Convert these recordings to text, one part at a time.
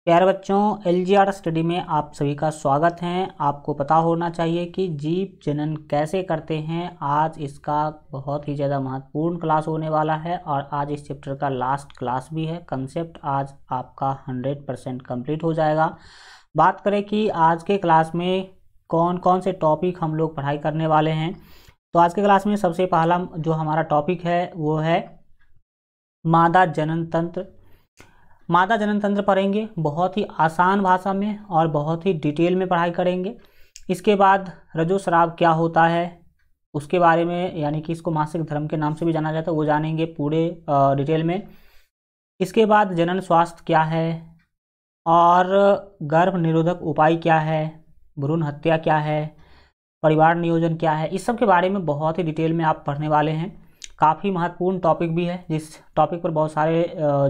प्यारे बच्चों, LGR study में आप सभी का स्वागत है। आपको पता होना चाहिए कि जीव जनन कैसे करते हैं। आज इसका बहुत ही ज़्यादा महत्वपूर्ण क्लास होने वाला है और आज इस चैप्टर का लास्ट क्लास भी है। कंसेप्ट आज आपका 100% कंप्लीट हो जाएगा। बात करें कि आज के क्लास में कौन कौन से टॉपिक हम लोग पढ़ाई करने वाले हैं, तो आज के क्लास में सबसे पहला जो हमारा टॉपिक है वो है मादा जनन तंत्र। मादा जनन तंत्र पढ़ेंगे, बहुत ही आसान भाषा में और बहुत ही डिटेल में पढ़ाई करेंगे। इसके बाद रजोस्राव क्या होता है उसके बारे में, यानी कि इसको मासिक धर्म के नाम से भी जाना जाता है, वो जानेंगे पूरे डिटेल में। इसके बाद जनन स्वास्थ्य क्या है और गर्भ निरोधक उपाय क्या है, भ्रूण हत्या क्या है, परिवार नियोजन क्या है, इस सब के बारे में बहुत ही डिटेल में आप पढ़ने वाले हैं। काफ़ी महत्वपूर्ण टॉपिक भी है, जिस टॉपिक पर बहुत सारे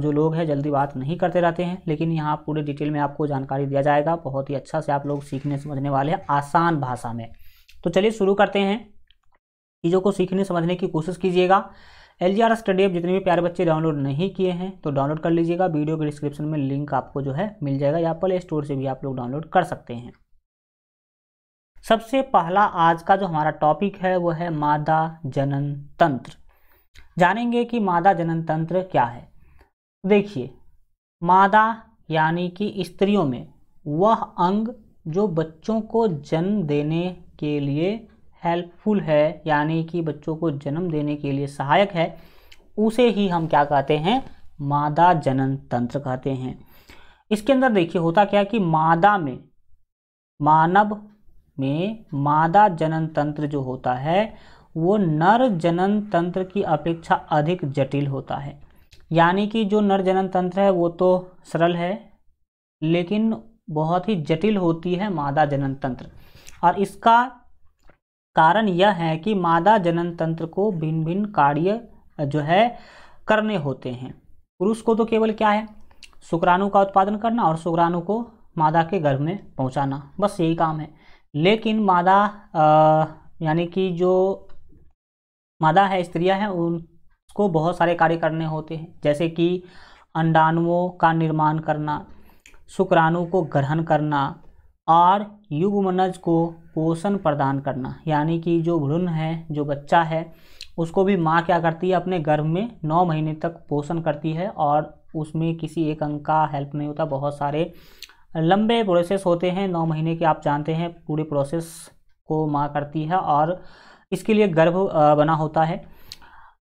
जो लोग हैं जल्दी बात नहीं करते रहते हैं, लेकिन यहाँ पूरे डिटेल में आपको जानकारी दिया जाएगा। बहुत ही अच्छा से आप लोग सीखने समझने वाले हैं आसान भाषा में। तो चलिए शुरू करते हैं। चीज़ों को सीखने समझने की कोशिश कीजिएगा। एलजीआर स्टडी ऐप जितने भी प्यारे बच्चे डाउनलोड नहीं किए हैं तो डाउनलोड कर लीजिएगा। वीडियो के डिस्क्रिप्शन में लिंक आपको जो है मिल जाएगा, या प्ले स्टोर से भी आप लोग डाउनलोड कर सकते हैं। सबसे पहला आज का जो हमारा टॉपिक है वो है मादा जनन तंत्र। जानेंगे कि मादा जनन तंत्र क्या है। देखिए, मादा यानी कि स्त्रियों में वह अंग जो बच्चों को जन्म देने के लिए हेल्पफुल है, यानी कि बच्चों को जन्म देने के लिए सहायक है, उसे ही हम क्या कहते हैं, मादा जनन तंत्र कहते हैं। इसके अंदर देखिए होता क्या है कि मादा में, मानव में मादा जनन तंत्र जो होता है वो नर जनन तंत्र की अपेक्षा अधिक जटिल होता है। यानी कि जो नर जनन तंत्र है वो तो सरल है, लेकिन बहुत ही जटिल होती है मादा जनन तंत्र। और इसका कारण यह है कि मादा जनन तंत्र को भिन्न भिन्न कार्य जो है करने होते हैं। पुरुष को तो केवल क्या है, शुक्राणु का उत्पादन करना और शुक्राणु को मादा के गर्भ में पहुंचाना, बस यही काम है। लेकिन मादा यानी कि जो मादा है, स्त्रियां हैं, उनको बहुत सारे कार्य करने होते हैं, जैसे कि अंडाणुओं का निर्माण करना, शुक्राणु को ग्रहण करना और युग्मनज को पोषण प्रदान करना। यानी कि जो भ्रूण है, जो बच्चा है, उसको भी माँ क्या करती है, अपने गर्भ में 9 महीने तक पोषण करती है और उसमें किसी एक अंग का हेल्प नहीं होता। बहुत सारे लंबे प्रोसेस होते हैं, 9 महीने के आप जानते हैं, पूरे प्रोसेस को माँ करती है और इसके लिए गर्भ बना होता है।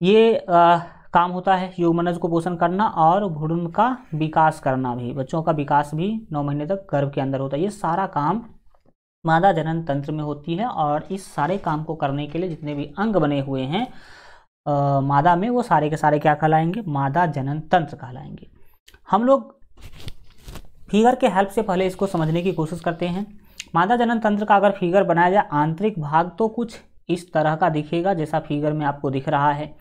ये काम होता है युग्मनज को पोषण करना और भ्रूण का विकास करना भी, बच्चों का विकास भी 9 महीने तक गर्भ के अंदर होता है। ये सारा काम मादा जनन तंत्र में होती है और इस सारे काम को करने के लिए जितने भी अंग बने हुए हैं मादा में, वो सारे के सारे क्या कहलाएंगे, मादा जनन तंत्र कहलाएंगे। हम लोग फिगर के हेल्प से पहले इसको समझने की कोशिश करते हैं। मादा जनन तंत्र का अगर फिगर बनाया जाए, आंतरिक भाग तो कुछ इस तरह का दिखेगा जैसा फिगर में आपको दिख रहा है।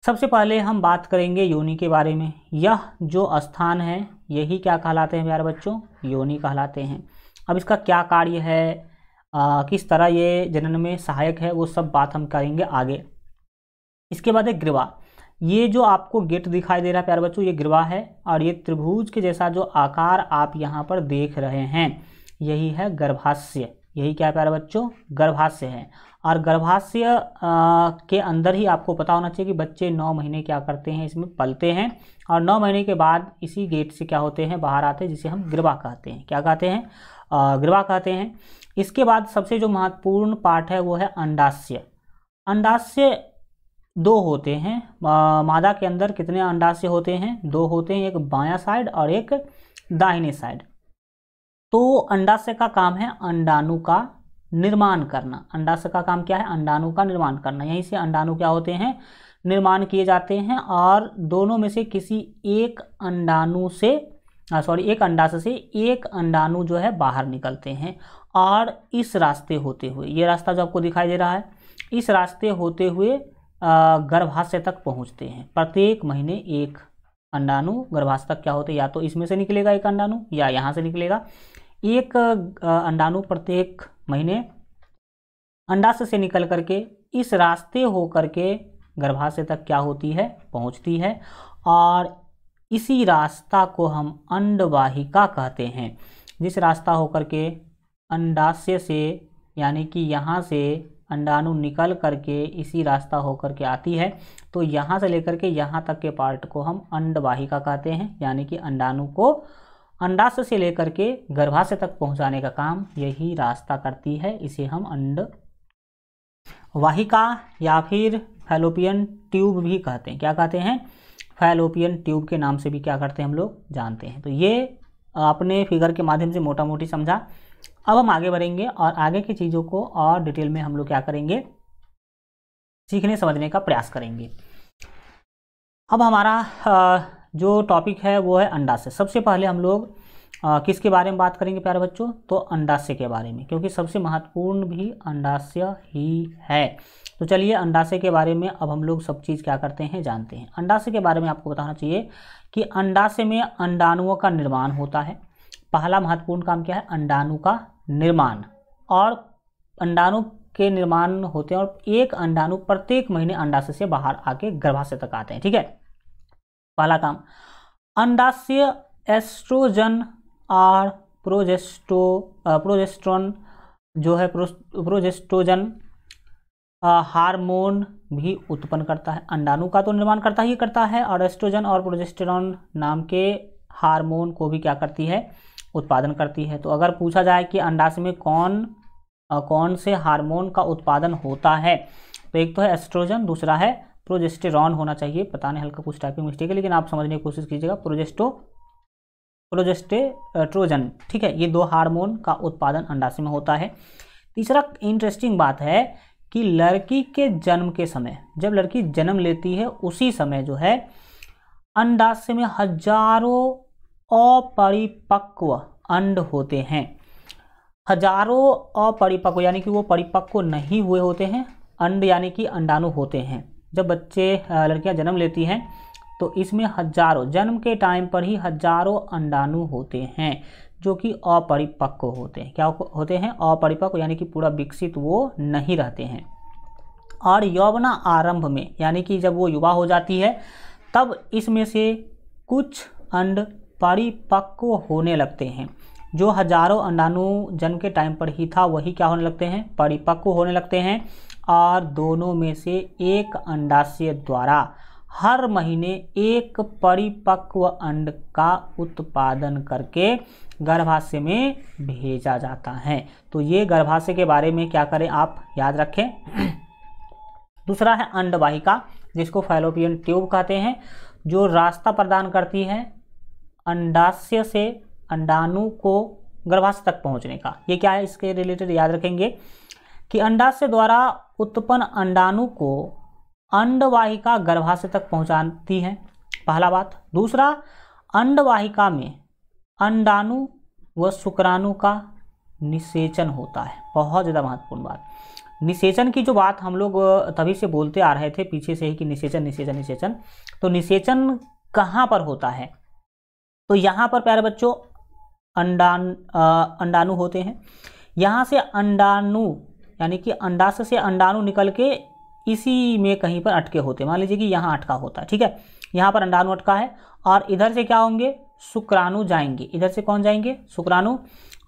सबसे पहले हम बात करेंगे योनि के बारे में। यह जो स्थान है यही क्या कहलाते हैं प्यारे बच्चों, योनि कहलाते हैं। अब इसका क्या कार्य है, किस तरह ये जनन में सहायक है, वो सब बात हम करेंगे आगे। इसके बाद है ग्रीवा। ये जो आपको गेट दिखाई दे रहा है प्यारे बच्चों, ये ग्रीवा है और ये त्रिभुज के जैसा जो आकार आप यहाँ पर देख रहे हैं यही है गर्भाशय। यही क्या है प्यारे बच्चों, गर्भाशय है। और गर्भाशय के अंदर ही आपको पता होना चाहिए कि बच्चे 9 महीने क्या करते हैं, इसमें पलते हैं और 9 महीने के बाद इसी गेट से क्या होते हैं, बाहर आते हैं, जिसे हम ग्रीवा कहते हैं। क्या कहते हैं, ग्रीवा कहते हैं। इसके बाद सबसे जो महत्वपूर्ण पार्ट है वो है अंडाशय। अंडाशय 2 होते हैं। मादा के अंदर कितने अंडाशय होते हैं, 2 होते हैं, एक बायां साइड और एक दाहिने साइड। तो अंडाशय का काम है अंडाणु का निर्माण करना। अंडाशय का काम क्या है, अंडाणु का निर्माण करना। यहीं से अंडाणु क्या होते हैं, निर्माण किए जाते हैं और दोनों में से किसी एक अंडाणु से एक अंडाशय से एक अंडाणु जो है बाहर निकलते हैं और इस रास्ते होते हुए, ये रास्ता जो आपको दिखाई दे रहा है, इस रास्ते होते हुए गर्भाशय तक पहुंचते हैं। प्रत्येक महीने एक अंडाणु गर्भाशय तक क्या होते हैं, या तो इसमें से निकलेगा एक अंडाणु या यहाँ से निकलेगा एक अंडाणु। प्रत्येक महीने अंडाशय से निकल करके इस रास्ते हो करके गर्भाशय तक क्या होती है, पहुंचती है और इसी रास्ता को हम अंडवाहिका कहते हैं। जिस रास्ता होकर के अंडाशय से यानी कि यहाँ से अंडाणु निकल करके इसी रास्ता होकर के आती है, तो यहाँ से लेकर के यहाँ तक के पार्ट को हम अंडवाहिका कहते हैं। यानी कि अंडाणु को अंडाशय से लेकर के गर्भाशय तक पहुँचाने का काम यही रास्ता करती है। इसे हम अंडवाहिका या फिर फैलोपियन ट्यूब भी कहते हैं। क्या कहते हैं? फैलोपियन ट्यूब के नाम से भी क्या करते हैं हम लोग जानते हैं। तो ये आपने फिगर के माध्यम से मोटा मोटी समझा। अब हम आगे बढ़ेंगे और आगे की चीज़ों को और डिटेल में हम लोग क्या करेंगे, सीखने समझने का प्रयास करेंगे। अब हमारा जो टॉपिक है वो है अंडाशय। सबसे पहले हम लोग किसके बारे में बात करेंगे प्यारे बच्चों? तो अंडाशय के बारे में, क्योंकि सबसे महत्वपूर्ण भी अंडाशय ही है। तो चलिए अंडाशय के बारे में अब हम लोग सब चीज़ क्या करते हैं, जानते हैं। अंडाशय के बारे में आपको बताना चाहिए कि अंडाशय में अंडाणुओं का निर्माण होता है। पहला महत्वपूर्ण काम क्या है? अंडाणु का निर्माण। और अंडाणु के निर्माण होते हैं और एक अंडाणु प्रत्येक महीने अंडाशय से बाहर आके गर्भाशय तक आते हैं। ठीक है, पहला काम। अंडाशय एस्ट्रोजन और प्रोजेस्टेरोन जो है प्रोजेस्ट्रोजन हार्मोन भी उत्पन्न करता है। अंडाणु का तो निर्माण करता ही करता है, और एस्ट्रोजन और प्रोजेस्टेरोन नाम के हार्मोन को भी क्या करती है, उत्पादन करती है। तो अगर पूछा जाए कि अंडाशय में कौन से हार्मोन का उत्पादन होता है, तो एक तो है एस्ट्रोजन, दूसरा है प्रोजेस्टेरोन होना चाहिए। पता नहीं हल्का कुछ टाइपिंग मिस्टेक है, लेकिन आप समझने की कोशिश कीजिएगा। प्रोजेस्टेरोन, ठीक है, ये दो हार्मोन का उत्पादन अंडाशय में होता है। तीसरा इंटरेस्टिंग बात है कि लड़की के जन्म के समय, जब लड़की जन्म लेती है उसी समय जो है अंडाशय में हजारों अपरिपक्व अंड होते हैं। हजारों अपरिपक्व यानी कि वो परिपक्व नहीं हुए होते हैं अंड, यानी कि अंडाणु होते हैं। जब लड़कियां जन्म लेती हैं तो इसमें हजारों, जन्म के टाइम पर ही हजारों अंडाणु होते हैं जो कि अपरिपक्व होते हैं। क्या होते हैं? अपरिपक्व, यानी कि पूरा विकसित वो नहीं रहते हैं। और यौवना आरंभ में, यानी कि जब वो युवा हो जाती है तब इसमें से कुछ अंड परिपक्व होने लगते हैं। जो हजारों अंडाणु जन्म के टाइम पर ही था वही क्या होने लगते हैं, परिपक्व होने लगते हैं। और दोनों में से एक अंडाशय द्वारा हर महीने एक परिपक्व अंड का उत्पादन करके गर्भाशय में भेजा जाता है। तो ये गर्भाशय के बारे में क्या करें, आप याद रखें। दूसरा है अंडवाहिका, जिसको फैलोपियन ट्यूब कहते हैं, जो रास्ता प्रदान करती है अंडाशय से अंडाणु को गर्भाशय तक पहुंचने का। ये क्या है, इसके रिलेटेड याद रखेंगे कि अंडाशय द्वारा उत्पन्न अंडाणु को अंडवाहिका गर्भाशय तक पहुंचाती है, पहला बात। दूसरा, अंडवाहिका में अंडाणु व शुक्राणु का निषेचन होता है। बहुत ज़्यादा महत्वपूर्ण बात, निषेचन की जो बात हम लोग तभी से बोलते आ रहे थे पीछे से ही कि निषेचन निषेचन निषेचन। तो निषेचन कहाँ पर होता है? तो यहाँ पर प्यारे बच्चों अंडाणु होते हैं। यहाँ से अंडाणु यानी कि अंडाशय से अंडाणु निकल के इसी में कहीं पर अटके होते हैं। मान लीजिए कि यहाँ अटका होता है, ठीक है, यहाँ पर अंडाणु अटका है और इधर से क्या होंगे, शुक्राणु जाएंगे। इधर से कौन जाएंगे, शुक्राणु।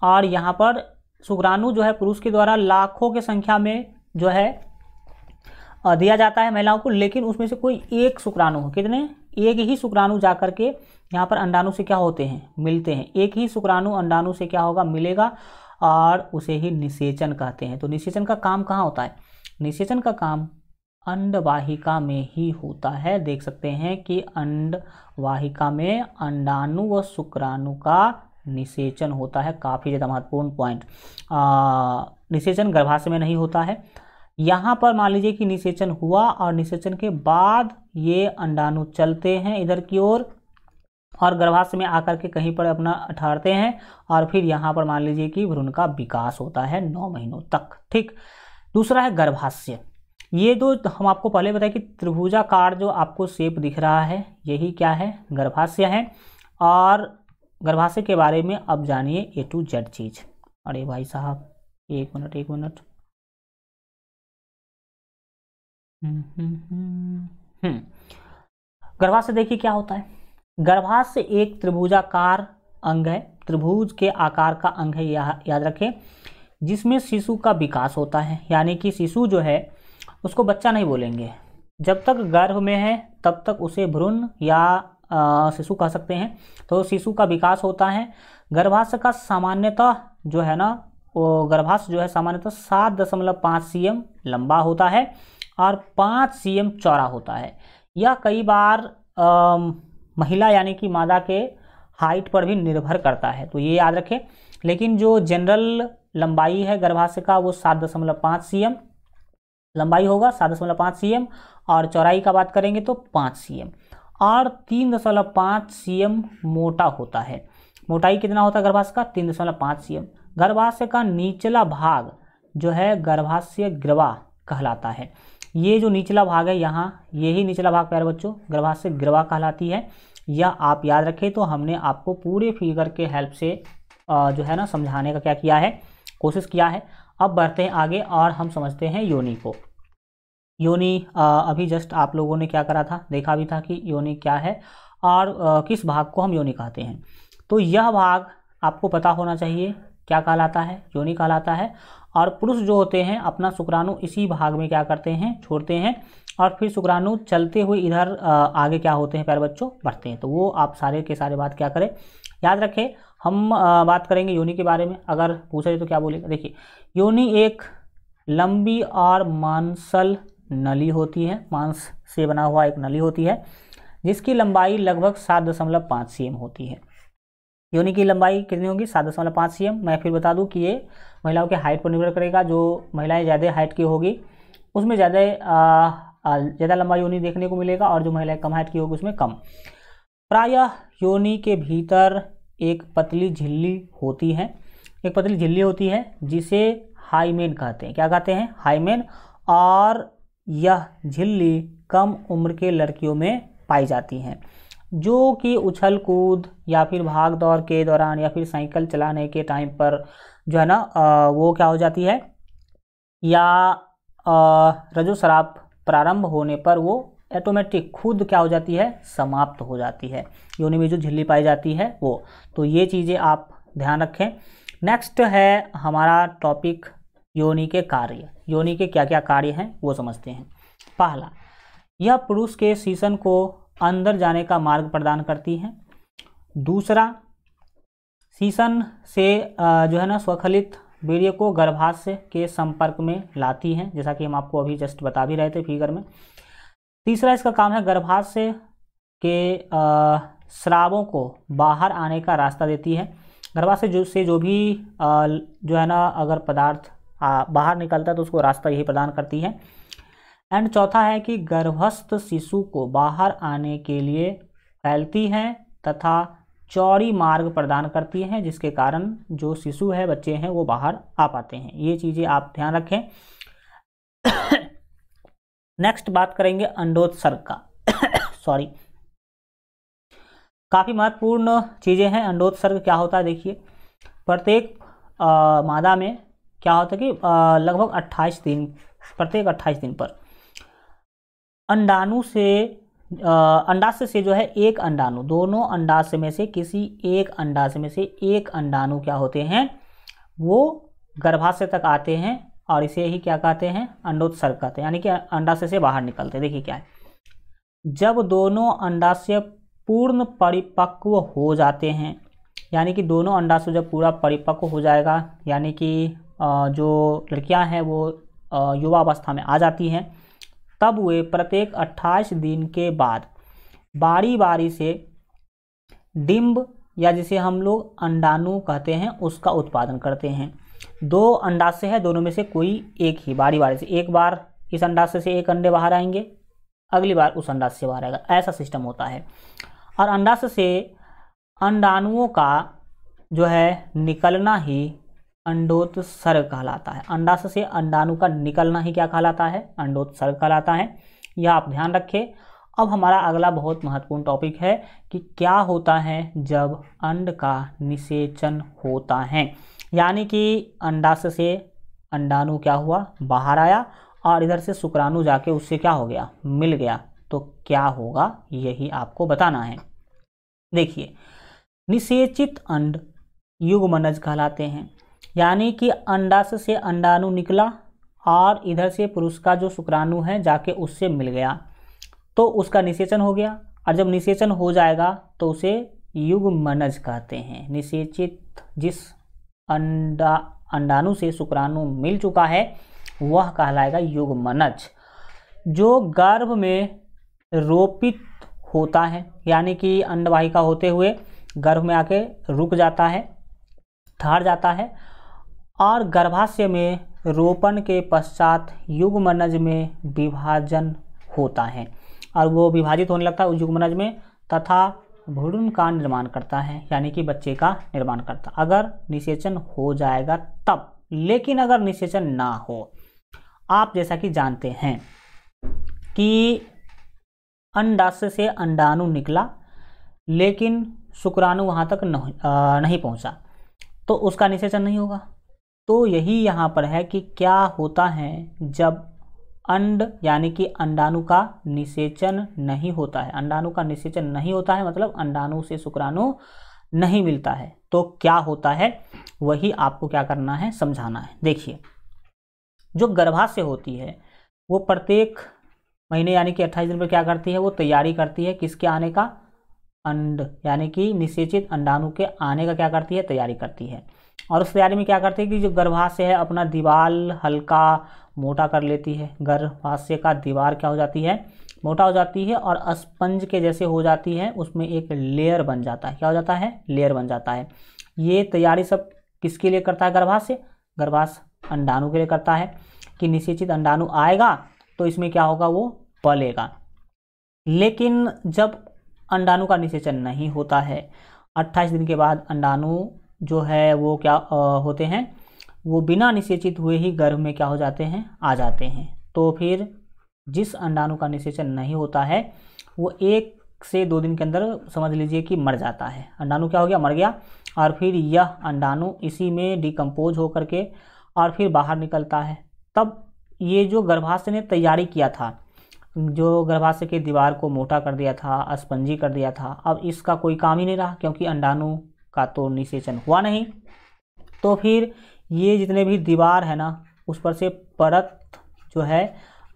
और यहाँ पर शुक्राणु जो है पुरुष के द्वारा लाखों की संख्या में जो है दिया जाता है महिलाओं को, लेकिन उसमें से कोई एक शुक्राणु हो, कितने, एक ही शुक्राणु जा करके यहाँ पर अंडाणु से क्या होते हैं, मिलते हैं। एक ही शुक्राणु अंडाणु से क्या होगा, मिलेगा, और उसे ही निषेचन कहते हैं। तो निषेचन का काम कहाँ होता है, निषेचन का काम अंडवाहिका में ही होता है। देख सकते हैं कि अंडवाहिका में अंडाणु व शुक्राणु का निषेचन होता है। काफ़ी ज़्यादा महत्वपूर्ण पॉइंट। निषेचन गर्भाशय में नहीं होता है। यहाँ पर मान लीजिए कि निषेचन हुआ और निषेचन के बाद ये अंडाणु चलते हैं इधर की ओर और गर्भाशय में आकर के कहीं पर अपना ठहरते हैं, और फिर यहाँ पर मान लीजिए कि भ्रूण का विकास होता है 9 महीनों तक। ठीक, दूसरा है गर्भाशय। ये जो हम आपको पहले बताया कि त्रिभुजाकार जो आपको शेप दिख रहा है यही क्या है, गर्भाशय है। और गर्भाशय के बारे में अब जानिए A to Z चीज़। अरे भाई साहब एक मिनट। गर्भाशय देखिए क्या होता है। गर्भाशय एक त्रिभुजाकार अंग है, त्रिभुज के आकार का अंग है, याद रखें, जिसमें शिशु का विकास होता है। यानी कि शिशु जो है उसको बच्चा नहीं बोलेंगे, जब तक गर्भ में है तब तक उसे भ्रूण या शिशु कह सकते हैं। तो शिशु का विकास होता है। गर्भाशय का सामान्यतः जो है ना, वो गर्भाशय जो है सामान्यतः 7.5 cm लंबा होता है और 5 cm चौड़ा होता है। यह कई बार महिला यानी कि मादा के हाइट पर भी निर्भर करता है, तो ये याद रखें। लेकिन जो जनरल लंबाई है गर्भाशय का वो 7.5 cm लंबाई होगा, 7.5 cm, और चौड़ाई का बात करेंगे तो 5 cm, और 3.5 cm मोटा होता है। मोटाई कितना होता है गर्भाशय का? 3.5 cm। गर्भाशय का निचला भाग जो है गर्भाशय ग्रीवा कहलाता है। ये जो निचला भाग है यहाँ, यही निचला भाग प्यारे बच्चों गर्भाशय ग्रीवा कहलाती है। यह आप याद रखें। तो हमने आपको पूरे फिगर के हेल्प से जो है ना समझाने का क्या किया है, कोशिश किया है। अब बढ़ते हैं आगे और हम समझते हैं योनि को। योनि अभी जस्ट आप लोगों ने क्या करा था, देखा भी था कि योनि क्या है और किस भाग को हम योनि कहते हैं। तो यह भाग आपको पता होना चाहिए क्या कहलाता है, योनि कहलाता है। और पुरुष जो होते हैं अपना शुक्राणु इसी भाग में क्या करते हैं, छोड़ते हैं, और फिर शुक्राणु चलते हुए इधर आगे क्या होते हैं प्यारे बच्चों, बढ़ते हैं। तो वो आप सारे के सारे बात क्या करें, याद रखें। हम बात करेंगे योनि के बारे में। अगर पूछे तो क्या बोलेगा, देखिए योनि एक लंबी और मांसल नली होती है, मांस से बना हुआ एक नली होती है, जिसकी लंबाई लगभग 7.5 cm होती है। योनि की लंबाई कितनी होगी? 7.5 cm। मैं फिर बता दूं कि ये महिलाओं के हाइट पर निर्भर करेगा। जो महिलाएं ज़्यादा हाइट की होगी उसमें ज़्यादा लंबा योनि देखने को मिलेगा, और जो महिलाएं कम हाइट की होगी उसमें कम। प्रायः योनि के भीतर एक पतली झिल्ली होती है, एक पतली झिल्ली होती है जिसे हाइमेन कहते हैं। क्या कहते हैं? हाइमेन। और यह झिल्ली कम उम्र के लड़कियों में पाई जाती हैं, जो कि उछल कूद या फिर भाग दौड़ के दौरान या फिर साइकिल चलाने के टाइम पर जो है ना वो क्या हो जाती है, या रजोस्राव प्रारंभ होने पर वो ऑटोमेटिक खुद क्या हो जाती है, समाप्त हो जाती है। योनि में जो झिल्ली पाई जाती है वो। तो ये चीज़ें आप ध्यान रखें। नेक्स्ट है हमारा टॉपिक योनि के कार्य। योनि के क्या क्या कार्य हैं वो समझते हैं। पहला, यह पुरुष के सीसन को अंदर जाने का मार्ग प्रदान करती है। दूसरा, सीसन से जो है ना स्वखलित वीर्य को गर्भाशय के संपर्क में लाती हैं, जैसा कि हम आपको अभी जस्ट बता भी रहे थे फिगर में। तीसरा इसका काम है गर्भाशय के स्रावों को बाहर आने का रास्ता देती है। गर्भाशय से जो भी जो है ना अगर पदार्थ बाहर निकलता है तो उसको रास्ता यही प्रदान करती है। एंड चौथा है कि गर्भस्थ शिशु को बाहर आने के लिए फैलती हैं तथा चौड़ी मार्ग प्रदान करती हैं, जिसके कारण जो शिशु है, बच्चे हैं, वो बाहर आ पाते हैं। ये चीज़ें आप ध्यान रखें। नेक्स्ट बात करेंगे अंडोत्सर्ग का। सॉरी, काफ़ी महत्वपूर्ण चीज़ें हैं। अंडोत्सर्ग क्या होता है, देखिए प्रत्येक मादा में क्या होता है कि लगभग 28 दिन, प्रत्येक 28 दिन पर अंडाणु से अंडाशय से जो है एक अंडाणु, दोनों अंडाशय में से किसी एक अंडाशय में से एक अंडाणु क्या होते हैं, वो गर्भाशय तक आते हैं, और इसे ही क्या कहते हैं, अंडोत्सर्ग कहते हैं। यानी कि अंडाशय से बाहर निकलते हैं। देखिए क्या है, जब दोनों अंडाशय पूर्ण परिपक्व हो जाते हैं, यानी कि दोनों अंडाशय जब पूरा परिपक्व हो जाएगा, यानी कि जो लड़कियां हैं वो युवावस्था में आ जाती हैं, तब वे प्रत्येक 28 दिन के बाद बारी बारी से डिंब, या जिसे हम लोग अंडाणु कहते हैं, उसका उत्पादन करते हैं। दो अंडाशय है, दोनों में से कोई एक ही बारी बारी से, एक बार इस अंडाशय से एक अंडे बाहर आएंगे, अगली बार उस अंडाशय से बाहर आएगा, ऐसा सिस्टम होता है। और अंडाशय से अंडाणुओं का जो है निकलना ही अंडोत्सर्ग कहलाता है। अंडाशय से अंडाणु का निकलना ही क्या कहलाता है, अंडोत्सर्ग कहलाता है। यह आप ध्यान रखें। अब हमारा अगला बहुत महत्वपूर्ण टॉपिक है कि क्या होता है जब अंड का निषेचन होता है, यानी कि अंडाशय से अंडाणु क्या हुआ, बाहर आया, और इधर से शुक्राणु जाके उससे क्या हो गया, मिल गया, तो क्या होगा, यही आपको बताना है। देखिए, निषेचित अंड युग्मनज कहलाते हैं, यानी कि अंडाशय से अंडाणु निकला और इधर से पुरुष का जो शुक्राणु है जाके उससे मिल गया तो उसका निषेचन हो गया, और जब निषेचन हो जाएगा तो उसे युग्मनज कहते हैं। निषेचित जिस अंडाणु से शुक्राणु मिल चुका है वह कहलाएगा युग्मनज। जो गर्भ में रोपित होता है, यानी कि अंडवाहिका होते हुए गर्भ में आके रुक जाता है, ठहर जाता है, और गर्भाशय में रोपण के पश्चात युग्मनज में विभाजन होता है और वो विभाजित होने लगता है उस युग्मनज में तथा भ्रूण का निर्माण करता है, यानी कि बच्चे का निर्माण करता, अगर निषेचन हो जाएगा तब। लेकिन अगर निषेचन ना हो, आप जैसा कि जानते हैं कि अंडाशय से अंडाणु निकला लेकिन शुक्राणु वहाँ तक नहीं पहुँचा तो उसका निषेचन नहीं होगा। तो यही यहाँ पर है कि क्या होता है जब अंड यानी कि अंडाणु का निषेचन नहीं होता है, अंडाणु का निषेचन नहीं होता है मतलब अंडाणु से शुक्राणु नहीं मिलता है, तो क्या होता है वही आपको क्या करना है, समझाना है। देखिए, जो गर्भाशय होती है वो प्रत्येक महीने यानी कि 28 दिन पर क्या करती है, वो तैयारी करती है किसके आने का, अंड यानी कि निषेचित अंडाणु के आने का क्या करती है, तैयारी करती है। और उस तैयारी में क्या करती है कि जो गर्भाशय है अपना दीवार हल्का मोटा कर लेती है, गर्भाशय का दीवार क्या हो जाती है, मोटा हो जाती है और स्पंज के जैसे हो जाती है, उसमें एक लेयर बन जाता है, क्या हो जाता है, लेयर बन जाता है। ये तैयारी सब किसके लिए करता है, गर्भाशय अंडाणु के लिए करता है कि निषेचित अंडाणु आएगा तो इसमें क्या होगा, वो पलेगा। लेकिन जब अंडाणु का निषेचन नहीं होता है, 28 दिन के बाद अंडाणु जो है वो क्या होते हैं, वो बिना निषेचित हुए ही गर्भ में क्या हो जाते हैं, आ जाते हैं। तो फिर जिस अंडाणु का निषेचन नहीं होता है वो 1 से 2 दिन के अंदर समझ लीजिए कि मर जाता है, अंडाणु क्या हो गया, मर गया। और फिर यह अंडाणु इसी में डिकम्पोज होकर के और फिर बाहर निकलता है। तब ये जो गर्भाशय ने तैयारी किया था, जो गर्भाशय के दीवार को मोटा कर दिया था, स्पंजी कर दिया था, अब इसका कोई काम ही नहीं रहा क्योंकि अंडाणु का तो निषेचन हुआ नहीं। तो फिर ये जितने भी दीवार है ना उस पर से परत जो है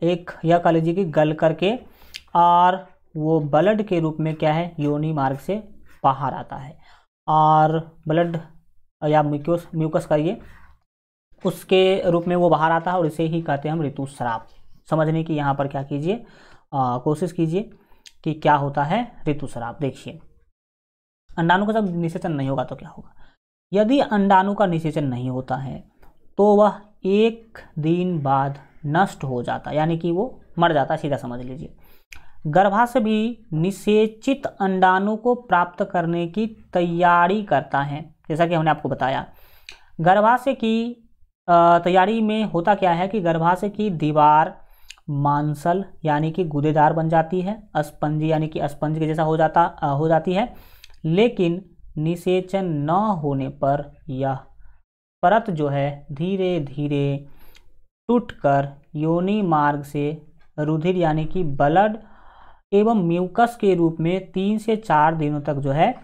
एक यह कह लीजिए कि गल करके और वो ब्लड के रूप में क्या है, योनि मार्ग से बाहर आता है। और ब्लड या म्यूकस करिए उसके रूप में वो बाहर आता है और इसे ही कहते हैं हम ऋतुस्राव। समझने की यहाँ पर क्या कीजिए, कोशिश कीजिए कि क्या होता है ऋतुस्राव। देखिए, अंडाणु का जब निषेचन नहीं होगा तो क्या होगा, यदि अंडाणु का निषेचन नहीं होता है तो वह 1 दिन बाद नष्ट हो जाता है, यानी कि वो मर जाता है, सीधा समझ लीजिए। गर्भाशय भी निषेचित अंडाणु को प्राप्त करने की तैयारी करता है। जैसा कि हमने आपको बताया, गर्भाशय की तैयारी में होता क्या है कि गर्भाशय की दीवार मांसल यानी कि गूदेदार बन जाती है, स्पंजी यानी कि स्पंज के जैसा हो जाती है। लेकिन निषेचन न होने पर यह परत जो है धीरे धीरे टूटकर योनि मार्ग से रुधिर यानी कि ब्लड एवं म्यूकस के रूप में 3 से 4 दिनों तक जो है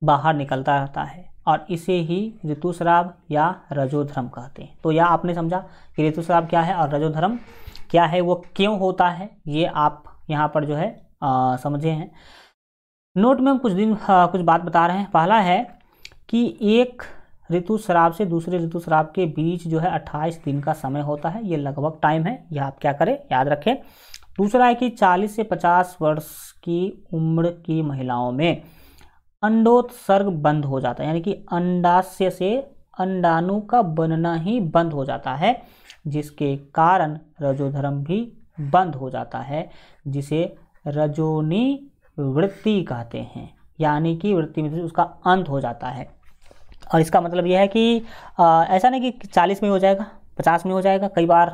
बाहर निकलता रहता है और इसे ही ऋतुस्राव या रजोधर्म कहते हैं। तो यह आपने समझा कि ऋतुस्राव क्या है और रजोधर्म क्या है, वो क्यों होता है, ये आप यहाँ पर जो है समझे हैं। नोट में हम कुछ बात बता रहे हैं। पहला है कि एक ऋतुस्राव से दूसरे ऋतुस्राव के बीच जो है 28 दिन का समय होता है, ये लगभग टाइम है, यह आप क्या करें, याद रखें। दूसरा है कि 40 से 50 वर्ष की उम्र की महिलाओं में अंडोत्सर्ग बंद हो जाता है, यानी कि अंडाशय से अंडाणु का बनना ही बंद हो जाता है, जिसके कारण रजोधर्म भी बंद हो जाता है, जिसे रजोनी वृत्ति कहते हैं, यानी कि वृत्ति में उसका अंत हो जाता है। और इसका मतलब यह है कि ऐसा नहीं कि 40 में हो जाएगा, 50 में हो जाएगा, कई बार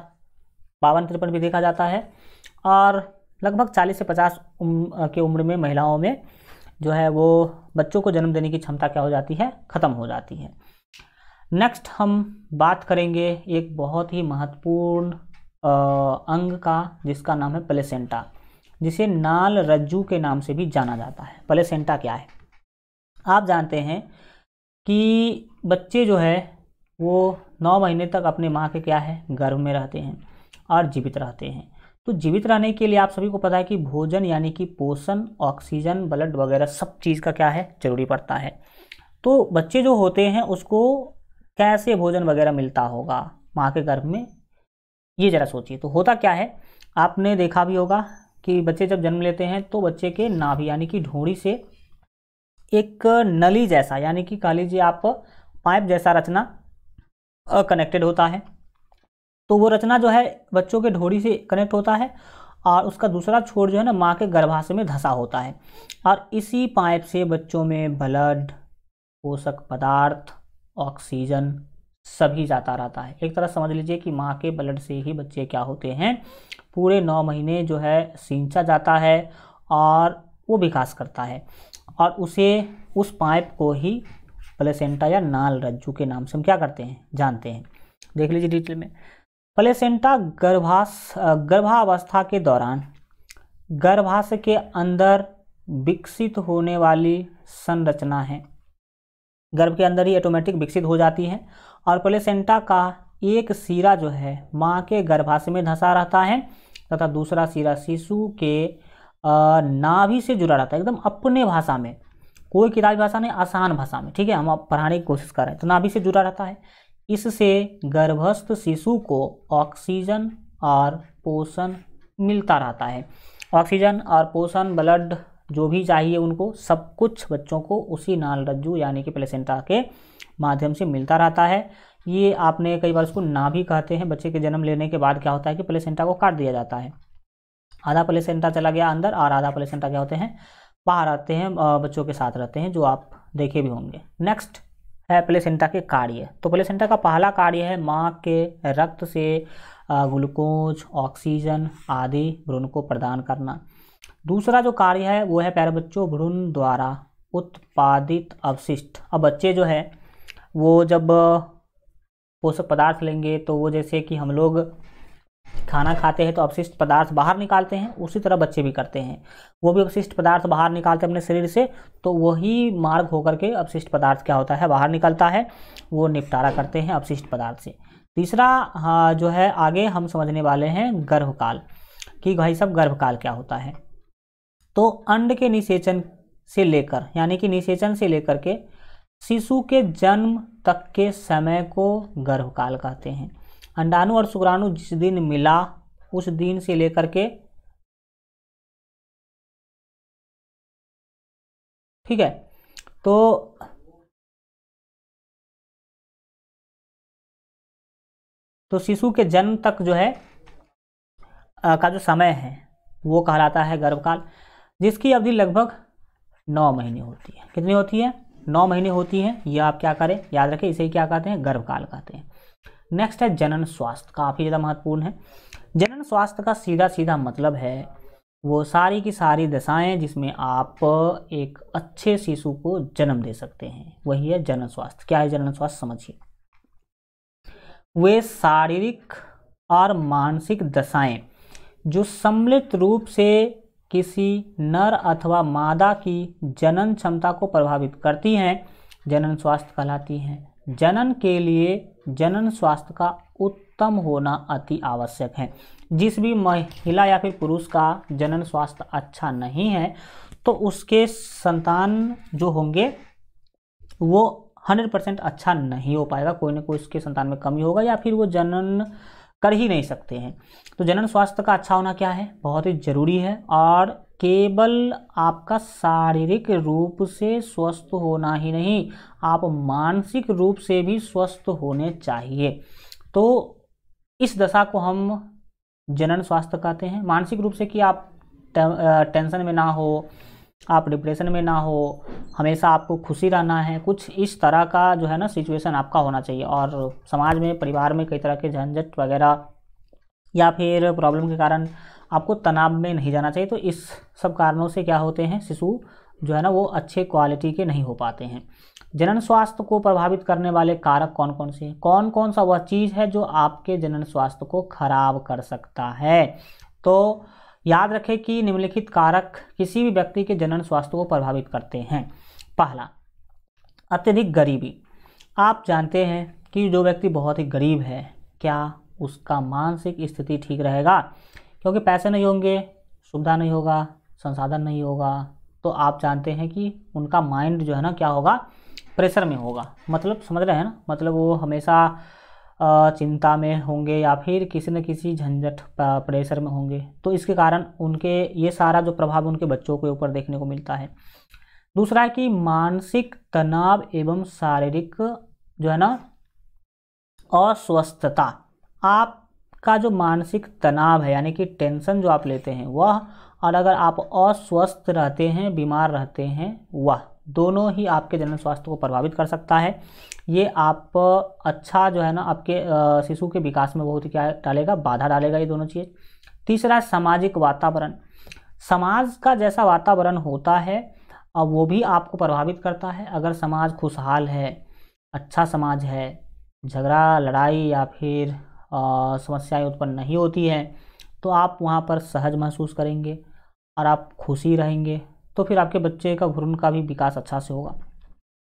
52-53 भी देखा जाता है। और लगभग 40 से 50 की उम्र में महिलाओं में जो है वो बच्चों को जन्म देने की क्षमता क्या हो जाती है, ख़त्म हो जाती है। नेक्स्ट हम बात करेंगे एक बहुत ही महत्वपूर्ण अंग का, जिसका नाम है प्लेसेंटा, जिसे नाल रज्जु के नाम से भी जाना जाता है। प्लेसेंटा क्या है, आप जानते हैं कि बच्चे जो है वो 9 महीने तक अपने माँ के क्या है गर्भ में रहते हैं और जीवित रहते हैं। तो जीवित रहने के लिए आप सभी को पता है कि भोजन यानी कि पोषण, ऑक्सीजन, ब्लड वगैरह सब चीज़ का क्या है जरूरी पड़ता है। तो बच्चे जो होते हैं उसको कैसे भोजन वगैरह मिलता होगा माँ के गर्भ में, ये ज़रा सोचिए। तो होता क्या है, आपने देखा भी होगा कि बच्चे जब जन्म लेते हैं तो बच्चे के नाभि यानी कि ढोंड़ी से एक नली जैसा यानी कि कह लीजिए आप पाइप जैसा रचना कनेक्टेड होता है। तो वो रचना जो है बच्चों के ढोंड़ी से कनेक्ट होता है और उसका दूसरा छोर जो है ना माँ के गर्भाशय में धंसा होता है और इसी पाइप से बच्चों में ब्लड, पोषक पदार्थ, ऑक्सीजन सभी जाता रहता है। एक तरह समझ लीजिए कि माँ के ब्लड से ही बच्चे क्या होते हैं, पूरे 9 महीने जो है सिंचा जाता है और वो विकास करता है और उस पाइप को ही प्लेसेंटा या नाल रज्जु के नाम से हम क्या करते हैं जानते हैं। देख लीजिए डिटेल में। प्लेसेंटा गर्भावस्था के दौरान गर्भाशय के अंदर विकसित होने वाली संरचना है। गर्भ के अंदर ही ऑटोमेटिक विकसित हो जाती है और प्लेसेंटा का एक सिरा जो है माँ के गर्भाशय में धंसा रहता है तथा दूसरा सिरा शिशु के नाभि से जुड़ा रहता है, एकदम अपने भाषा में, कोई किताबी भाषा नहीं, आसान भाषा में, ठीक है, हम अब पढ़ाने की कोशिश कर रहे हैं। तो नाभि से जुड़ा रहता है। इससे गर्भस्थ शिशु को ऑक्सीजन और पोषण मिलता रहता है। ऑक्सीजन और पोषण, ब्लड जो भी चाहिए उनको, सब कुछ बच्चों को उसी नाल रज्जु यानी कि प्लेसेंटा के माध्यम से मिलता रहता है। ये आपने कई बार उसको नाभि कहते हैं। बच्चे के जन्म लेने के बाद क्या होता है कि प्लेसेंटा को काट दिया जाता है, आधा प्लेसेंटा चला गया अंदर और आधा प्लेसेंटा क्या होते हैं बाहर आते हैं, बच्चों के साथ रहते हैं, जो आप देखे भी होंगे। नेक्स्ट है प्लेसेंटा के कार्य। तो प्लेसेंटा का पहला कार्य है माँ के रक्त से ग्लूकोज, ऑक्सीजन आदि भ्रूण को प्रदान करना। दूसरा जो कार्य है वो है प्यारे बच्चों भ्रूण द्वारा उत्पादित अवशिष्ट। अब बच्चे जो है वो जब पोषक पदार्थ लेंगे तो वो जैसे कि हम लोग खाना खाते हैं तो अवशिष्ट पदार्थ बाहर निकालते हैं, उसी तरह बच्चे भी करते हैं, वो भी अवशिष्ट पदार्थ बाहर निकालते हैं अपने शरीर से। तो वही मार्ग होकर के अवशिष्ट पदार्थ क्या होता है बाहर निकलता है, वो निपटारा करते हैं अवशिष्ट पदार्थ से। तीसरा जो है आगे हम समझने वाले हैं गर्भकाल, कि भाई सब गर्भकाल क्या होता है। तो अंड के निषेचन से लेकर यानी कि निषेचन से लेकर के शिशु के जन्म तक के समय को गर्भकाल कहते हैं। अंडाणु और शुक्राणु जिस दिन मिला उस दिन से लेकर के, ठीक है, तो शिशु के जन्म तक जो है का जो समय है वो कहलाता है गर्भकाल, जिसकी अवधि लगभग 9 महीने होती है। कितनी होती है? 9 महीने होती है। ये आप क्या करें, याद रखें, इसे क्या कहते हैं गर्भकाल कहते हैं। नेक्स्ट है जनन स्वास्थ्य, काफ़ी ज़्यादा महत्वपूर्ण है। जनन स्वास्थ्य का सीधा सीधा मतलब है वो सारी की सारी दशाएं जिसमें आप एक अच्छे शिशु को जन्म दे सकते हैं, वही है जनन स्वास्थ्य। क्या है जनन स्वास्थ्य समझिए। वे शारीरिक और मानसिक दशाएं जो सम्मिलित रूप से किसी नर अथवा मादा की जनन क्षमता को प्रभावित करती हैं जनन स्वास्थ्य कहलाती हैं। जनन के लिए जनन स्वास्थ्य का उत्तम होना अति आवश्यक है। जिस भी महिला या फिर पुरुष का जनन स्वास्थ्य अच्छा नहीं है तो उसके संतान जो होंगे वो 100% अच्छा नहीं हो पाएगा, कोई ना कोई उसके संतान में कमी होगा या फिर वो जनन कर ही नहीं सकते हैं। तो जनन स्वास्थ्य का अच्छा होना क्या है, बहुत ही जरूरी है। और केवल आपका शारीरिक रूप से स्वस्थ होना ही नहीं, आप मानसिक रूप से भी स्वस्थ होने चाहिए। तो इस दशा को हम जनन स्वास्थ्य कहते हैं। मानसिक रूप से कि आप टेंशन में ना हो, आप डिप्रेशन में ना हो, हमेशा आपको खुशी रहना है, कुछ इस तरह का जो है ना सिचुएशन आपका होना चाहिए। और समाज में, परिवार में कई तरह के झंझट वगैरह या फिर प्रॉब्लम के कारण आपको तनाव में नहीं जाना चाहिए। तो इस सब कारणों से क्या होते हैं, शिशु जो है ना वो अच्छे क्वालिटी के नहीं हो पाते हैं। जनन स्वास्थ्य को प्रभावित करने वाले कारक कौन कौन से हैं, कौन कौन सा वह चीज़ है जो आपके जनन स्वास्थ्य को खराब कर सकता है। तो याद रखें कि निम्नलिखित कारक किसी भी व्यक्ति के जनन स्वास्थ्य को प्रभावित करते हैं। पहला, अत्यधिक गरीबी। आप जानते हैं कि जो व्यक्ति बहुत ही गरीब है, क्या उसका मानसिक स्थिति ठीक रहेगा? क्योंकि पैसे नहीं होंगे, सुविधा नहीं होगा, संसाधन नहीं होगा, तो आप जानते हैं कि उनका माइंड जो है ना क्या होगा, प्रेशर में होगा। मतलब समझ रहे हैं ना, मतलब वो हमेशा चिंता में होंगे या फिर किसी न किसी झंझट प्रेशर में होंगे। तो इसके कारण उनके ये सारा जो प्रभाव उनके बच्चों के ऊपर देखने को मिलता है। दूसरा है कि मानसिक तनाव एवं शारीरिक जो है ना अस्वस्थता। आपका जो मानसिक तनाव है यानी कि टेंशन जो आप लेते हैं वह, और अगर आप अस्वस्थ रहते हैं, बीमार रहते हैं, वह दोनों ही आपके जनन स्वास्थ्य को प्रभावित कर सकता है। ये आप अच्छा जो है ना आपके शिशु के विकास में बहुत ही क्या डालेगा, बाधा डालेगा ये दोनों चीज़। तीसरा सामाजिक वातावरण। समाज का जैसा वातावरण होता है अब वो भी आपको प्रभावित करता है। अगर समाज खुशहाल है, अच्छा समाज है, झगड़ा लड़ाई या फिर समस्याएं उत्पन्न नहीं होती हैं, तो आप वहाँ पर सहज महसूस करेंगे और आप खुशी रहेंगे, तो फिर आपके बच्चे का भ्रूण का भी विकास अच्छा से होगा।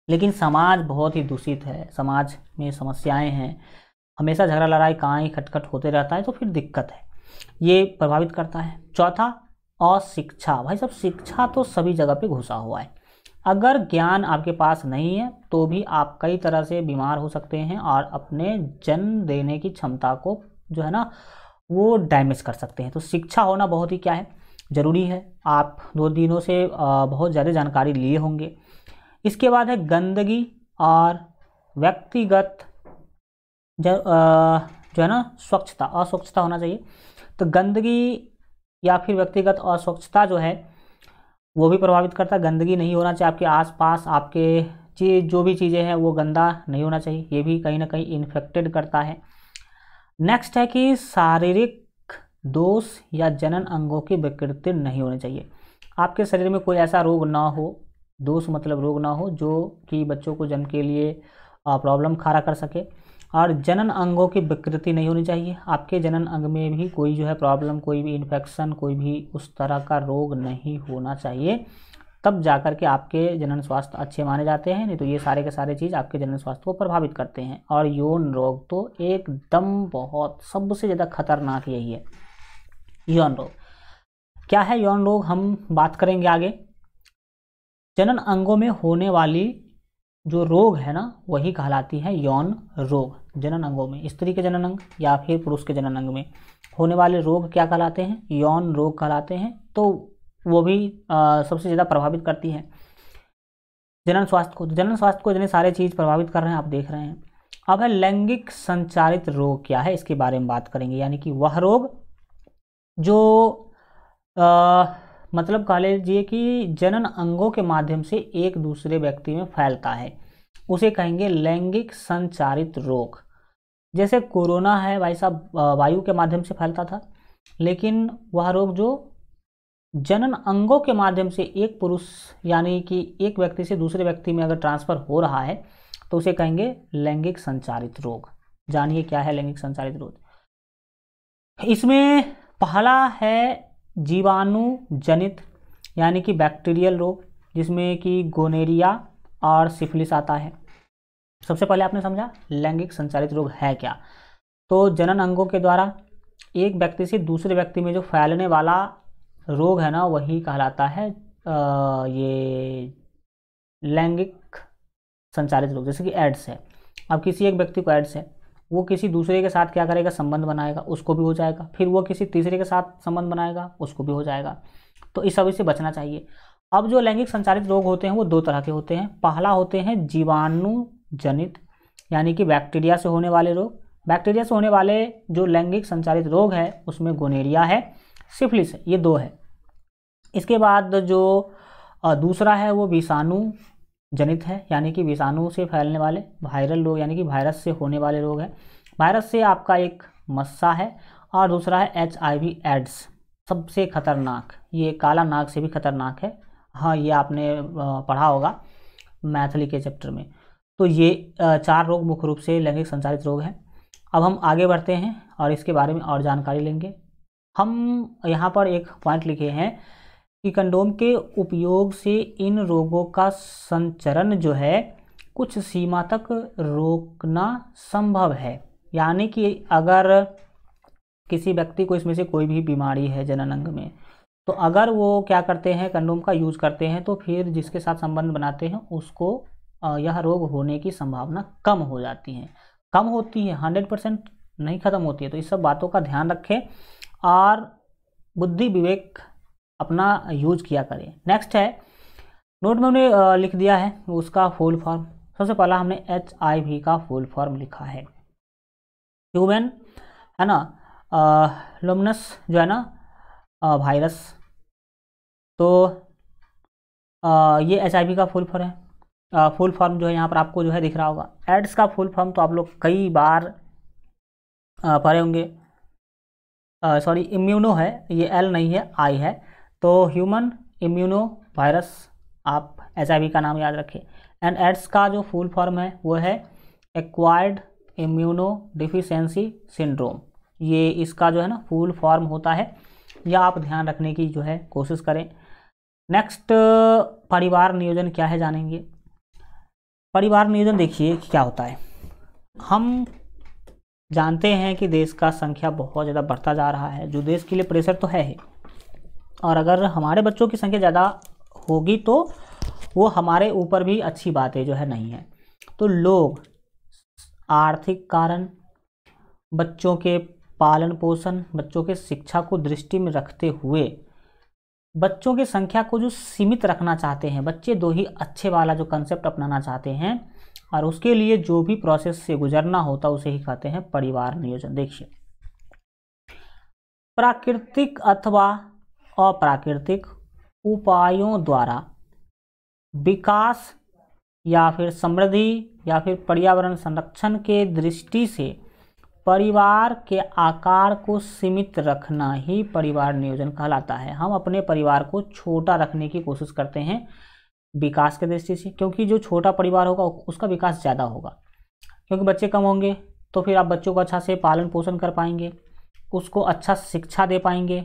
लेकिन समाज बहुत ही दूषित है, समाज में समस्याएं हैं, हमेशा झगड़ा लड़ाई कांई खटखट होते रहता है, तो फिर दिक्कत है, ये प्रभावित करता है। चौथा अशिक्षा। भाई साहब शिक्षा तो सभी जगह पे घुसा हुआ है। अगर ज्ञान आपके पास नहीं है तो भी आप कई तरह से बीमार हो सकते हैं और अपने जन्म देने की क्षमता को जो है ना वो डैमेज कर सकते हैं। तो शिक्षा होना बहुत ही क्या है, ज़रूरी है। आप 2 दिनों से बहुत ज़्यादा जानकारी लिए होंगे। इसके बाद है गंदगी और व्यक्तिगत जो है ना स्वच्छता, अस्वच्छता होना चाहिए। तो गंदगी या फिर व्यक्तिगत अस्वच्छता जो है वो भी प्रभावित करता है। गंदगी नहीं होना चाहिए आपके आसपास, आपके जो भी चीज़ें हैं वो गंदा नहीं होना चाहिए, ये भी कहीं ना कहीं इन्फेक्टेड करता है। नेक्स्ट है कि शारीरिक दोष या जनन अंगों की विकृति नहीं होनी चाहिए। आपके शरीर में कोई ऐसा रोग ना हो, दोष मतलब रोग ना हो जो कि बच्चों को जन्म के लिए प्रॉब्लम खड़ा कर सके। और जनन अंगों की विकृति नहीं होनी चाहिए। आपके जनन अंग में भी कोई जो है प्रॉब्लम, कोई भी इन्फेक्शन, कोई भी उस तरह का रोग नहीं होना चाहिए, तब जाकर के आपके जनन स्वास्थ्य अच्छे माने जाते हैं। नहीं तो ये सारे के सारे चीज़ आपके जनन स्वास्थ्य को प्रभावित करते हैं। और यौन रोग तो एकदम बहुत सबसे ज़्यादा खतरनाक यही है, यौन रोग। क्या है यौन रोग, हम बात करेंगे आगे। जनन अंगों में होने वाली जो रोग है ना वही कहलाती है यौन रोग। जनन अंगों में, स्त्री के जनन अंग या फिर पुरुष के जनन अंग में होने वाले रोग क्या कहलाते हैं, यौन रोग कहलाते हैं। तो वो भी सबसे ज़्यादा प्रभावित करती है जनन स्वास्थ्य को। जनन स्वास्थ्य को इतने सारे चीज़ प्रभावित कर रहे हैं, आप देख रहे हैं। अब है लैंगिक संचारित रोग क्या है, इसके बारे में बात करेंगे। यानी कि वह रोग जो मतलब कह लीजिए कि जनन अंगों के माध्यम से एक दूसरे व्यक्ति में फैलता है, उसे कहेंगे लैंगिक संचारित रोग। जैसे कोरोना है भाई साहब, वायु के माध्यम से फैलता था, लेकिन वह रोग जो जनन अंगों के माध्यम से एक पुरुष यानी कि एक व्यक्ति से दूसरे व्यक्ति में अगर ट्रांसफर हो रहा है तो उसे कहेंगे लैंगिक संचारित रोग। जानिए क्या है लैंगिक संचारित रोग। इसमें पहला है जीवाणु जनित यानी कि बैक्टीरियल रोग, जिसमें कि गोनेरिया और सिफिलिस आता है। सबसे पहले आपने समझा लैंगिक संचारित रोग है क्या। तो जनन अंगों के द्वारा एक व्यक्ति से दूसरे व्यक्ति में जो फैलने वाला रोग है ना वही कहलाता है ये लैंगिक संचारित रोग। जैसे कि एड्स है, अब किसी एक व्यक्ति को एड्स है, वो किसी दूसरे के साथ क्या करेगा, संबंध बनाएगा, उसको भी हो जाएगा। फिर वो किसी तीसरे के साथ संबंध बनाएगा, उसको भी हो जाएगा। तो इस सभी से बचना चाहिए। अब जो लैंगिक संचारित रोग होते हैं वो 2 तरह के होते हैं। पहला होते हैं जीवाणु जनित यानी कि बैक्टीरिया से होने वाले रोग। बैक्टीरिया से होने वाले जो लैंगिक संचारित रोग है उसमें गोनेरिया है, सिफिलिस है, ये 2 है। इसके बाद जो दूसरा है वो विषाणु जनित है, यानी कि विषाणु से फैलने वाले वायरल रोग यानी कि वायरस से होने वाले रोग है। वायरस से आपका एक मस्सा है और दूसरा है HIV एड्स, सबसे खतरनाक, ये काला नाग से भी खतरनाक है। हाँ, ये आपने पढ़ा होगा मैथिली के चैप्टर में। तो ये 4 रोग मुख्य रूप से लैंगिक संचारित रोग हैं। अब हम आगे बढ़ते हैं और इसके बारे में और जानकारी लेंगे। हम यहाँ पर एक पॉइंट लिखे हैं कि कंडोम के उपयोग से इन रोगों का संचरण जो है कुछ सीमा तक रोकना संभव है। यानी कि अगर किसी व्यक्ति को इसमें से कोई भी बीमारी है जनन अंग में, तो अगर वो क्या करते हैं, कंडोम का यूज़ करते हैं, तो फिर जिसके साथ संबंध बनाते हैं उसको यह रोग होने की संभावना कम हो जाती है, कम होती है, 100% नहीं ख़त्म होती है। तो इस सब बातों का ध्यान रखें और बुद्धि विवेक अपना यूज किया करें। नेक्स्ट है, नोट में हमने लिख दिया है उसका फुल फॉर्म। सबसे पहला हमने HIV का फुल फॉर्म लिखा है, ह्यूमन है ना लुमिनस जो है ना वायरस। तो ये HIV का फुल फॉर्म है। फुल फॉर्म जो है यहाँ पर आपको जो है दिख रहा होगा। एड्स का फुल फॉर्म तो आप लोग कई बार पढ़े होंगे, सॉरी इम्यूनो है, ये L नहीं है I है। तो ह्यूमन इम्यूनो वायरस, आप HIV का नाम याद रखें। एंड एड्स का जो फुल फॉर्म है वो है एक्वायर्ड इम्यूनो डिफिशियंसी सिंड्रोम। ये इसका जो है ना फुल फॉर्म होता है, या आप ध्यान रखने की जो है कोशिश करें। नेक्स्ट, परिवार नियोजन क्या है जानेंगे। परिवार नियोजन देखिए क्या होता है। हम जानते हैं कि देश का संख्या बहुत ज़्यादा बढ़ता जा रहा है, जो देश के लिए प्रेशर तो है ही, और अगर हमारे बच्चों की संख्या ज़्यादा होगी तो वो हमारे ऊपर भी अच्छी बातें जो है नहीं है। तो लोग आर्थिक कारण, बच्चों के पालन पोषण, बच्चों के शिक्षा को दृष्टि में रखते हुए बच्चों की संख्या को जो सीमित रखना चाहते हैं, बच्चे दो ही अच्छे वाला जो कंसेप्ट अपनाना चाहते हैं, और उसके लिए जो भी प्रोसेस से गुजरना होता है उसे ही कहते हैं परिवार नियोजन। देखिए, प्राकृतिक अथवा अप्राकृतिक उपायों द्वारा विकास या फिर समृद्धि या फिर पर्यावरण संरक्षण के दृष्टि से परिवार के आकार को सीमित रखना ही परिवार नियोजन कहलाता है। हम अपने परिवार को छोटा रखने की कोशिश करते हैं विकास के दृष्टि से, क्योंकि जो छोटा परिवार होगा उसका विकास ज़्यादा होगा, क्योंकि बच्चे कम होंगे तो फिर आप बच्चों को अच्छा से पालन पोषण कर पाएंगे, उसको अच्छा शिक्षा दे पाएंगे।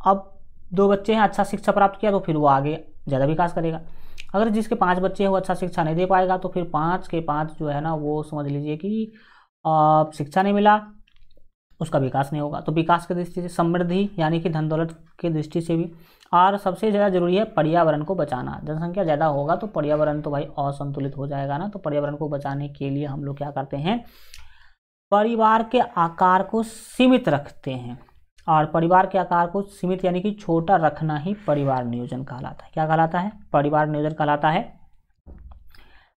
अब 2 बच्चे हैं, अच्छा शिक्षा प्राप्त किया तो फिर वो आगे ज़्यादा विकास करेगा। अगर जिसके 5 बच्चे हैं वो अच्छा शिक्षा नहीं दे पाएगा तो फिर 5 के 5 जो है ना वो समझ लीजिए कि शिक्षा नहीं मिला, उसका विकास नहीं होगा। तो विकास की दृष्टि से, समृद्धि यानी कि धन दौलत की दृष्टि से भी, और सबसे ज़्यादा जरूरी है पर्यावरण को बचाना। जनसंख्या ज़्यादा होगा तो पर्यावरण तो भाई असंतुलित हो जाएगा ना। तो पर्यावरण को बचाने के लिए हम लोग क्या करते हैं, परिवार के आकार को सीमित रखते हैं। और परिवार के आकार को सीमित यानी कि छोटा रखना ही परिवार नियोजन कहलाता है। क्या कहलाता है? परिवार नियोजन कहलाता है।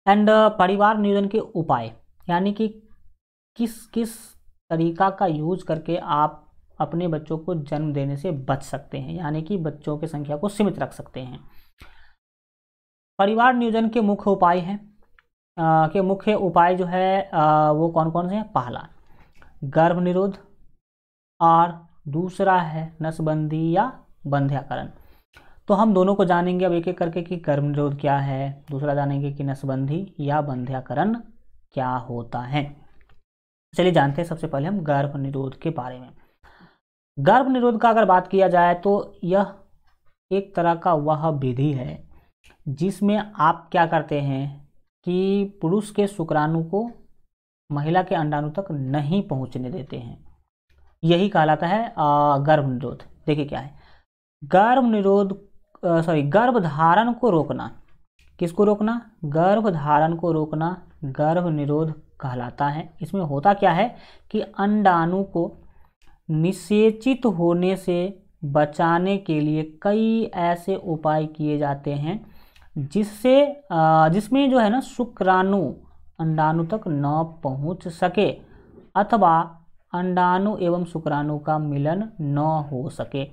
एंड परिवार नियोजन के उपाय यानी कि किस किस तरीका का यूज करके आप अपने बच्चों को जन्म देने से बच सकते हैं, यानी कि बच्चों की संख्या को सीमित रख सकते हैं। परिवार नियोजन के मुख्य उपाय हैं मुख्य उपाय जो है वो कौन कौन से हैं? पहला, गर्भ निरोध, और दूसरा है नसबंदी या बंध्याकरण। तो हम दोनों को जानेंगे अब एक एक करके कि गर्भ निरोध क्या है, दूसरा जानेंगे कि नसबंदी या बंध्याकरण क्या होता है। चलिए जानते हैं सबसे पहले हम गर्भ निरोध के बारे में। गर्भ निरोध का अगर बात किया जाए तो यह एक तरह का वह विधि है जिसमें आप क्या करते हैं कि पुरुष के शुक्राणु को महिला के अंडाणु तक नहीं पहुंचने देते हैं, यही कहलाता है गर्भ निरोध। देखिए क्या है गर्भ निरोध, गर्भधारण को रोकना। किसको रोकना? गर्भधारण को रोकना गर्भ निरोध कहलाता है। इसमें होता क्या है कि अंडाणु को निषेचित होने से बचाने के लिए कई ऐसे उपाय किए जाते हैं जिसमें जो है ना शुक्राणु अंडाणु तक न पहुंच सके अथवा अंडाणु एवं शुक्राणु का मिलन न हो सके।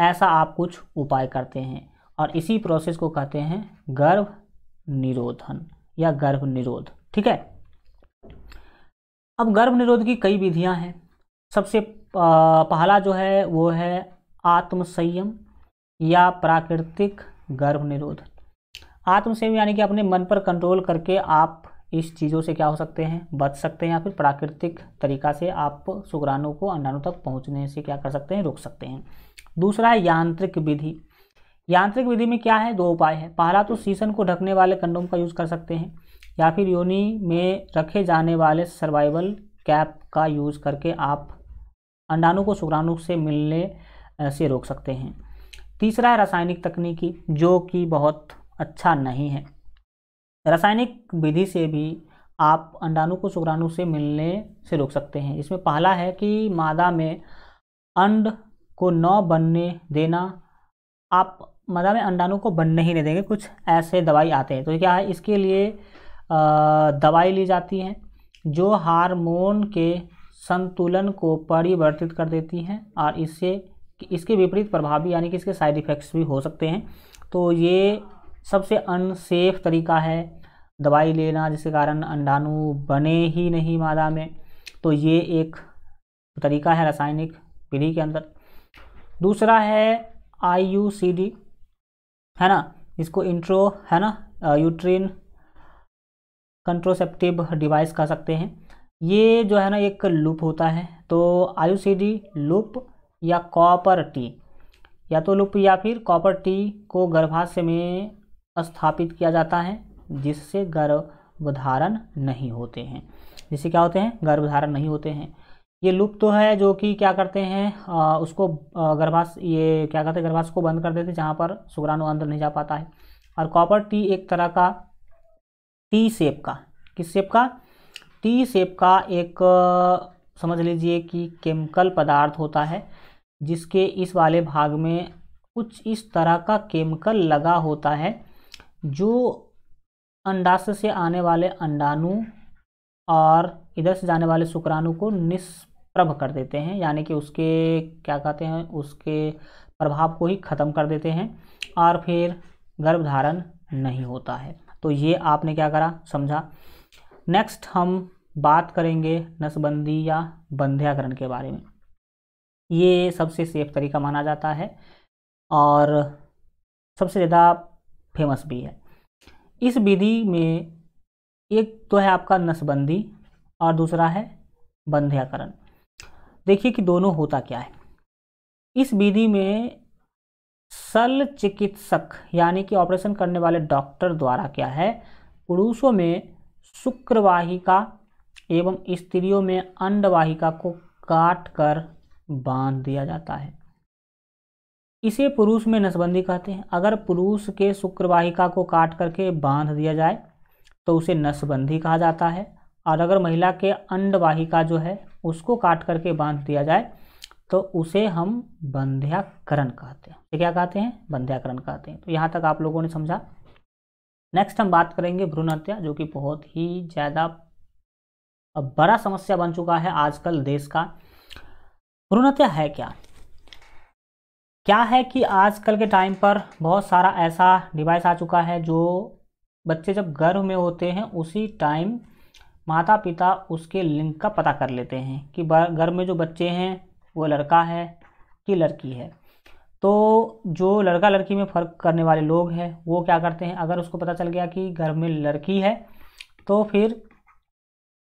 ऐसा आप कुछ उपाय करते हैं और इसी प्रोसेस को कहते हैं गर्भ निरोधन या गर्भ निरोध। ठीक है। अब गर्भ निरोध की कई विधियां हैं। सबसे पहला जो है वो है आत्मसंयम या प्राकृतिक गर्भ निरोध। आत्मसंयम यानी कि अपने मन पर कंट्रोल करके आप इस चीज़ों से क्या हो सकते हैं, बच सकते हैं, या फिर प्राकृतिक तरीका से आप शुक्राणु को अंडाणु तक पहुंचने से क्या कर सकते हैं, रोक सकते हैं। दूसरा है यांत्रिक विधि। यांत्रिक विधि में क्या है, 2 उपाय है। पहला तो शीशन को ढकने वाले कंडोम का यूज़ कर सकते हैं, या फिर योनि में रखे जाने वाले सर्वाइवल कैप का यूज़ करके आप अंडाणु को शुक्राणु से मिलने से रोक सकते हैं। तीसरा है रासायनिक तकनीकी, जो कि बहुत अच्छा नहीं है। रासायनिक विधि से भी आप अंडाणु को शुक्राणु से मिलने से रोक सकते हैं। इसमें पहला है कि मादा में अंड को न बनने देना। आप मादा में अंडाणु को बनने ही नहीं देंगे, कुछ ऐसे दवाई आते हैं। तो क्या है, इसके लिए दवाई ली जाती है जो हार्मोन के संतुलन को परिवर्तित कर देती हैं और इसके विपरीत प्रभावी यानी कि इसके साइड इफ़ेक्ट्स भी हो सकते हैं। तो ये सबसे अनसेफ तरीका है दवाई लेना, जिसके कारण अंडाणु बने ही नहीं मादा में। तो ये एक तरीका है रासायनिक विधि के अंदर। दूसरा है IUCD, है ना, इसको इंट्रो, है ना, यूट्रिन कंट्रोसेप्टिव डिवाइस कह सकते हैं। ये जो है ना एक लूप होता है। तो IUCD लूप या कॉपर टी, या तो लूप या फिर कॉपर टी को गर्भाशय में स्थापित किया जाता है, जिससे गर्भधारण नहीं होते हैं। जिससे क्या होते हैं, गर्भधारण नहीं होते हैं। ये लूप तो है जो कि क्या करते हैं, उसको ये क्या कहते हैं, गर्भाशय को बंद कर देते हैं, जहाँ पर शुक्राणु अंदर नहीं जा पाता है। और कॉपर टी एक तरह का टी शेप का, किस शेप का, टी शेप का एक समझ लीजिए कि केमिकल पदार्थ होता है, जिसके इस वाले भाग में कुछ इस तरह का केमिकल लगा होता है जो अंडाशय से आने वाले अंडाणु और इधर से जाने वाले शुक्राणु को निष्प्रभ कर देते हैं, यानी कि उसके क्या कहते हैं, उसके प्रभाव को ही ख़त्म कर देते हैं और फिर गर्भधारण नहीं होता है। तो ये आपने क्या करा, समझा। नेक्स्ट हम बात करेंगे नसबंदी या बंध्याकरण के बारे में। ये सबसे सेफ तरीका माना जाता है और सबसे ज़्यादा फेमस भी है। इस विधि में एक तो है आपका नसबंदी और दूसरा है बंध्याकरण। देखिए कि दोनों होता क्या है। इस विधि में शल्य चिकित्सक यानी कि ऑपरेशन करने वाले डॉक्टर द्वारा क्या है, पुरुषों में शुक्रवाहिका एवं स्त्रियों में अंडवाहिका को काट कर बांध दिया जाता है। इसे पुरुष में नसबंदी कहते हैं। अगर पुरुष के शुक्रवाहिका को काट करके बांध दिया जाए तो उसे नसबंदी कहा जाता है, और अगर महिला के अंडवाहिका जो है उसको काट करके बांध दिया जाए तो उसे हम बंध्याकरण कहते हैं। ये क्या कहते हैं, बंध्याकरण कहते हैं। तो यहाँ तक आप लोगों ने समझा। नेक्स्ट हम बात करेंगे भ्रूण हत्या, जो कि बहुत ही ज़्यादा बड़ा समस्या बन चुका है आजकल देश का। भ्रूण हत्या है क्या है कि आजकल के टाइम पर बहुत सारा ऐसा डिवाइस आ चुका है जो बच्चे जब गर्भ में होते हैं उसी टाइम माता पिता उसके लिंग का पता कर लेते हैं कि गर्भ में जो बच्चे हैं वो लड़का है कि लड़की है। तो जो लड़का लड़की में फ़र्क करने वाले लोग हैं वो क्या करते हैं, अगर उसको पता चल गया कि गर्भ में लड़की है तो फिर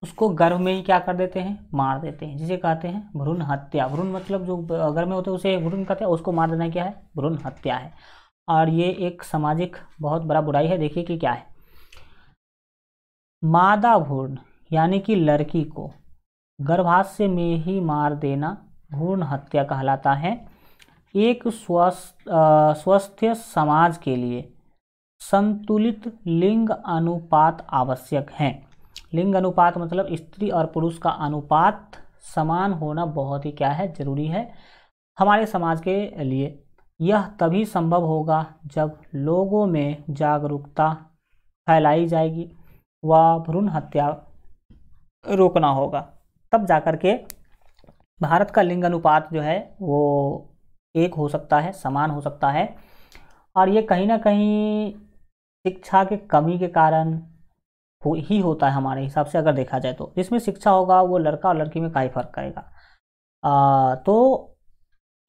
उसको गर्भ में ही क्या कर देते हैं, मार देते हैं, जिसे कहते हैं भ्रूण हत्या। भ्रूण मतलब जो गर्भ में होते हैं उसे भ्रूण कहते हैं, उसको मार देना क्या है, भ्रूण हत्या है। और ये एक सामाजिक बहुत बड़ा बुराई है। देखिए कि क्या है, मादा भ्रूण यानी कि लड़की को गर्भाशय में ही मार देना भ्रूण हत्या कहलाता है। एक स्वस्थ समाज के लिए संतुलित लिंग अनुपात आवश्यक है। लिंग अनुपात मतलब स्त्री और पुरुष का अनुपात समान होना बहुत ही क्या है, जरूरी है हमारे समाज के लिए। यह तभी संभव होगा जब लोगों में जागरूकता फैलाई जाएगी व भ्रूण हत्या रोकना होगा, तब जाकर के भारत का लिंग अनुपात जो है वो एक हो सकता है, समान हो सकता है। और ये कहीं ना कहीं शिक्षा के कमी के कारण ही होता है हमारे हिसाब से, अगर देखा जाए तो। जिसमें शिक्षा होगा वो लड़का और लड़की में क्या ही फर्क करेगा। तो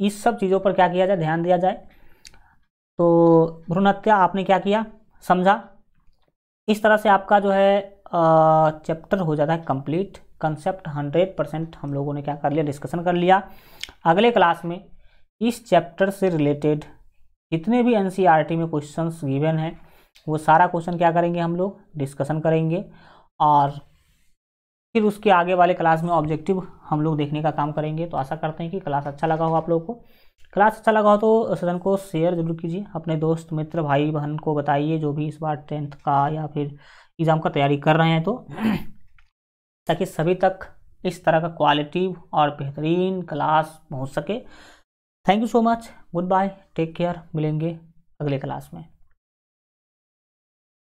इस सब चीज़ों पर क्या किया जाए, ध्यान दिया जाए। तो भ्रूण हत्या आपने क्या किया, समझा। इस तरह से आपका जो है चैप्टर हो जाता है कंप्लीट। कंसेप्ट 100% हम लोगों ने क्या कर लिया, डिस्कशन कर लिया। अगले क्लास में इस चैप्टर से रिलेटेड जितने भी NCERT में क्वेश्चंस गिवन हैं वो सारा क्वेश्चन क्या करेंगे हम लोग डिस्कशन करेंगे, और फिर उसके आगे वाले क्लास में ऑब्जेक्टिव हम लोग देखने का काम करेंगे। तो आशा करते हैं कि क्लास अच्छा लगा हो आप लोगों को। क्लास अच्छा लगा हो तो सदन को शेयर जरूर कीजिए, अपने दोस्त मित्र भाई बहन को बताइए जो भी इस बार 10th का या फिर एग्ज़ाम का तैयारी कर रहे हैं, तो ताकि सभी तक इस तरह का क्वालिटी और बेहतरीन क्लास पहुंच सके। Thank you so much, good bye, take care, मिलेंगे अगले क्लास में।